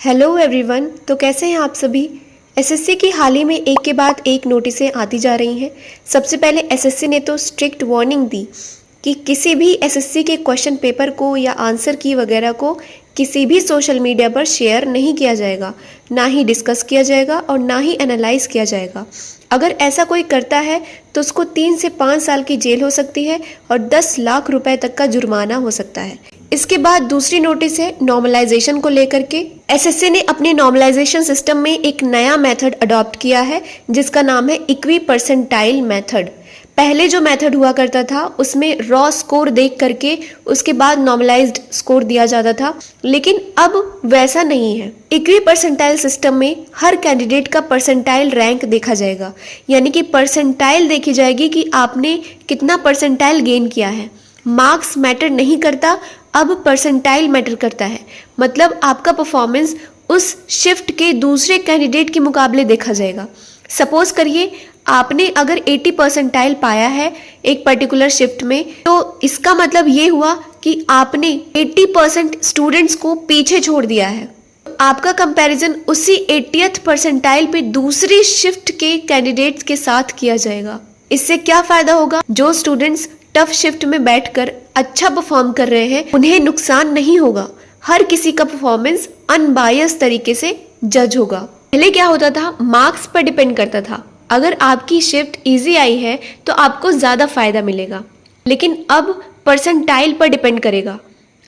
Hello everyone. तो कैसे हैं आप सभी। एसएससी की हाल ही में एक के बाद एक नोटिसें आती जा रही हैं। सबसे पहले एसएससी ने तो स्ट्रिक्ट वार्निंग दी कि किसी भी एसएससी के क्वेश्चन पेपर को या आंसर की वगैरह को किसी भी सोशल मीडिया पर शेयर नहीं किया जाएगा, ना ही डिस्कस किया जाएगा और ना ही एनालाइज किया जाएगा। अगर ऐसा कोई करता है तो उसको 3 से 5 साल की जेल हो सकती है और 10 लाख रुपए तक का जुर्माना हो सकता है। इसके बाद दूसरी नोटिस है नॉर्मलाइजेशन को लेकर के। एसएससी ने अपने नॉर्मलाइजेशन सिस्टम में एक नया मेथड अडॉप्ट किया है जिसका नाम है इक्वी परसेंटाइल मेथड। पहले जो मेथड हुआ करता था उसमें रॉ स्कोर देख करके उसके बाद नॉर्मलाइज्ड स्कोर दिया जाता था, लेकिन अब वैसा नहीं है। इक्वी परसेंटाइल सिस्टम में हर कैंडिडेट का परसेंटाइल रैंक देखा जाएगा, यानी कि परसेंटाइल देखी जाएगी कि आपने कितना परसेंटाइल गेन किया है। मार्क्स मैटर नहीं करता, अब परसेंटाइल मैटर करता है। मतलब आपका परफॉर्मेंस उस शिफ्ट के दूसरे कैंडिडेट के मुकाबले देखा जाएगा। सपोज करिए आपने अगर 80 परसेंटाइल पाया है एक पर्टिकुलर शिफ्ट में, तो इसका मतलब ये हुआ कि आपने 80% स्टूडेंट्स को पीछे छोड़ दिया है। आपका कंपैरिजन उसी 80th परसेंटाइल पे दूसरी शिफ्ट के कैंडिडेट्स के साथ किया जाएगा। इससे क्या फायदा होगा? जो स्टूडेंट्स टफ शिफ्ट में बैठकर अच्छा परफॉर्म कर रहे हैं उन्हें नुकसान नहीं होगा। हर किसी का परफॉर्मेंस अनबायस तरीके से जज होगा। पहले क्या होता था, मार्क्स पर डिपेंड करता था। अगर आपकी शिफ्ट इजी आई है तो आपको ज़्यादा फायदा मिलेगा, लेकिन अब परसेंटाइल पर डिपेंड करेगा।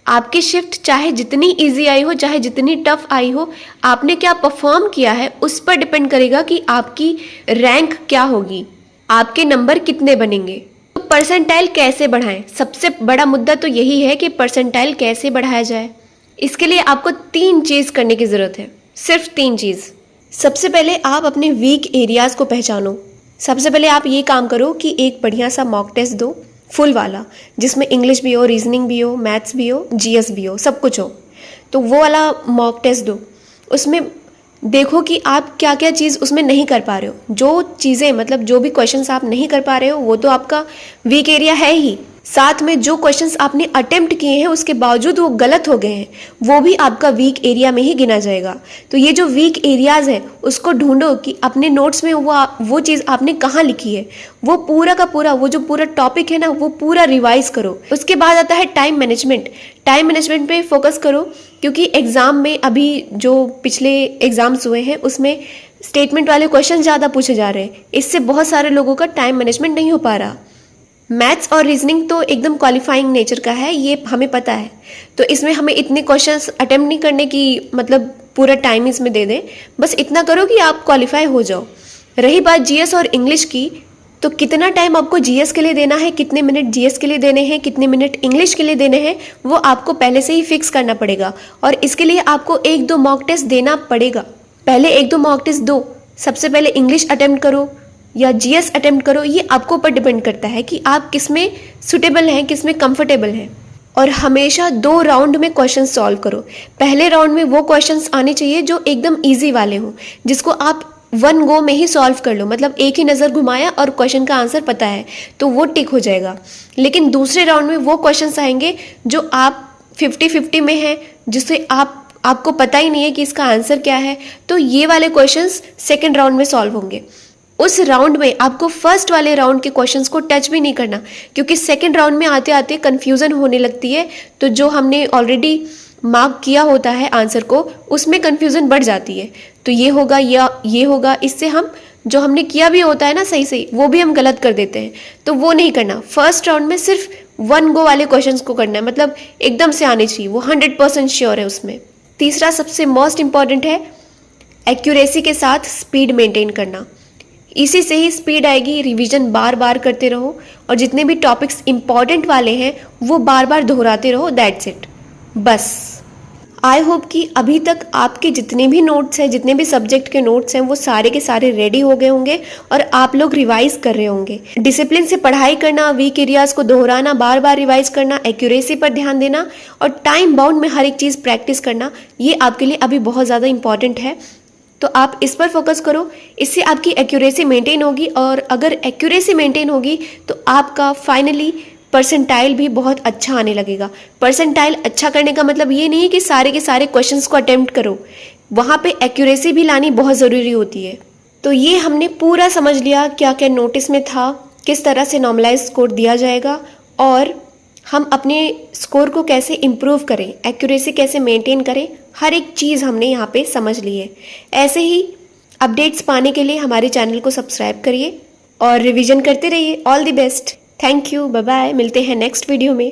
आपकी शिफ्ट चाहे जितनी इजी आई हो, चाहे जितनी टफ आई हो, आपने क्या परफॉर्म किया है उस पर डिपेंड करेगा कि आपकी रैंक क्या होगी, आपके नंबर कितने बनेंगे। तो परसेंटाइल कैसे बढ़ाएं? सबसे बड़ा मुद्दा तो यही है कि परसेंटाइल कैसे बढ़ाया जाए। इसके लिए आपको 3 चीज़ करने की ज़रूरत है, सिर्फ 3 चीज़। सबसे पहले आप अपने वीक एरियाज़ को पहचानो। सबसे पहले आप ये काम करो कि एक बढ़िया सा मॉक टेस्ट दो, फुल वाला, जिसमें इंग्लिश भी हो, रीजनिंग भी हो, मैथ्स भी हो, जीएस भी हो, सब कुछ हो। तो वो वाला मॉक टेस्ट दो। उसमें देखो कि आप क्या क्या चीज़ उसमें नहीं कर पा रहे हो। जो चीज़ें मतलब जो भी क्वेश्चंस आप नहीं कर पा रहे हो वो तो आपका वीक एरिया है ही। साथ में जो क्वेश्चंस आपने अटेम्प्ट किए हैं उसके बावजूद वो गलत हो गए हैं, वो भी आपका वीक एरिया में ही गिना जाएगा। तो ये जो वीक एरियाज़ हैं उसको ढूंढो कि अपने नोट्स में वो चीज़ आपने कहाँ लिखी है। वो पूरा का पूरा वो जो पूरा टॉपिक है ना वो पूरा रिवाइज करो। उसके बाद आता है टाइम मैनेजमेंट। टाइम मैनेजमेंट पे फोकस करो, क्योंकि एग्ज़ाम में अभी जो पिछले एग्ज़ाम्स हुए हैं उसमें स्टेटमेंट वाले क्वेश्चन ज़्यादा पूछे जा रहे हैं। इससे बहुत सारे लोगों का टाइम मैनेजमेंट नहीं हो पा रहा। मैथ्स और रीजनिंग तो एकदम क्वालिफाइंग नेचर का है, ये हमें पता है। तो इसमें हमें इतने क्वेश्चंस अटेम्प्ट नहीं करने की मतलब पूरा टाइम इसमें दे दें, बस इतना करो कि आप क्वालिफाई हो जाओ। रही बात जीएस और इंग्लिश की, तो कितना टाइम आपको जीएस के लिए देना है, कितने मिनट जीएस के लिए देने हैं, कितने मिनट इंग्लिश के लिए देने हैं, वो आपको पहले से ही फिक्स करना पड़ेगा। और इसके लिए आपको 1-2 मॉक टेस्ट देना पड़ेगा। पहले 1-2 मॉक टेस्ट दो। सबसे पहले इंग्लिश अटेम्प्ट करो या जीएस अटेम्प्ट करो, ये आपको ऊपर डिपेंड करता है कि आप किस में सुटेबल हैं, किस में कंफर्टेबल हैं। और हमेशा 2 राउंड में क्वेश्चन सॉल्व करो। पहले राउंड में वो क्वेश्चंस आने चाहिए जो एकदम इजी वाले हों, जिसको आप 1 गो में ही सॉल्व कर लो। मतलब एक ही नज़र घुमाया और क्वेश्चन का आंसर पता है तो वो टिक हो जाएगा। लेकिन दूसरे राउंड में वो क्वेश्चंस आएंगे जो आप 50-50 में हैं, जिससे आपको पता ही नहीं है कि इसका आंसर क्या है, तो ये वाले क्वेश्चंस सेकेंड राउंड में सॉल्व होंगे। उस राउंड में आपको फर्स्ट वाले राउंड के क्वेश्चंस को टच भी नहीं करना, क्योंकि सेकंड राउंड में आते आते कन्फ्यूज़न होने लगती है। तो जो हमने ऑलरेडी मार्क किया होता है आंसर को, उसमें कन्फ्यूज़न बढ़ जाती है। तो ये होगा या ये होगा, इससे हम जो हमने किया भी होता है ना सही सही, वो भी हम गलत कर देते हैं। तो वो नहीं करना। फर्स्ट राउंड में सिर्फ 1 गो वाले क्वेश्चंस को करना है, मतलब एकदम से आने चाहिए, वो 100% श्योर है उसमें। तीसरा सबसे मोस्ट इम्पॉर्टेंट है एक्यूरेसी के साथ स्पीड मेंटेन करना। इसी से ही स्पीड आएगी। रिवीजन बार बार करते रहो और जितने भी टॉपिक्स इंपॉर्टेंट वाले हैं वो बार बार दोहराते रहो। दैट्स इट, बस। आई होप कि अभी तक आपके जितने भी नोट्स हैं, जितने भी सब्जेक्ट के नोट्स हैं, वो सारे के सारे रेडी हो गए होंगे और आप लोग रिवाइज कर रहे होंगे। डिसिप्लिन से पढ़ाई करना, वीक एरियाज़ को दोहराना, बार बार रिवाइज करना, एक्यूरेसी पर ध्यान देना और टाइम बाउंड में हर एक चीज़ प्रैक्टिस करना, ये आपके लिए अभी बहुत ज़्यादा इंपॉर्टेंट है। तो आप इस पर फोकस करो, इससे आपकी एक्यूरेसी मेंटेन होगी। और अगर एक्यूरेसी मेंटेन होगी तो आपका फाइनली परसेंटाइल भी बहुत अच्छा आने लगेगा। परसेंटाइल अच्छा करने का मतलब ये नहीं है कि सारे के सारे क्वेश्चंस को अटेम्प्ट करो, वहाँ पे एक्यूरेसी भी लानी बहुत ज़रूरी होती है। तो ये हमने पूरा समझ लिया क्या क्या नोटिस में था, किस तरह से नॉर्मलाइज स्कोर दिया जाएगा और हम अपने स्कोर को कैसे इम्प्रूव करें, एक्यूरेसी कैसे मेंटेन करें, हर एक चीज़ हमने यहाँ पे समझ ली है। ऐसे ही अपडेट्स पाने के लिए हमारे चैनल को सब्सक्राइब करिए और रिवीजन करते रहिए। All the best, thank you, bye bye, मिलते हैं नेक्स्ट वीडियो में।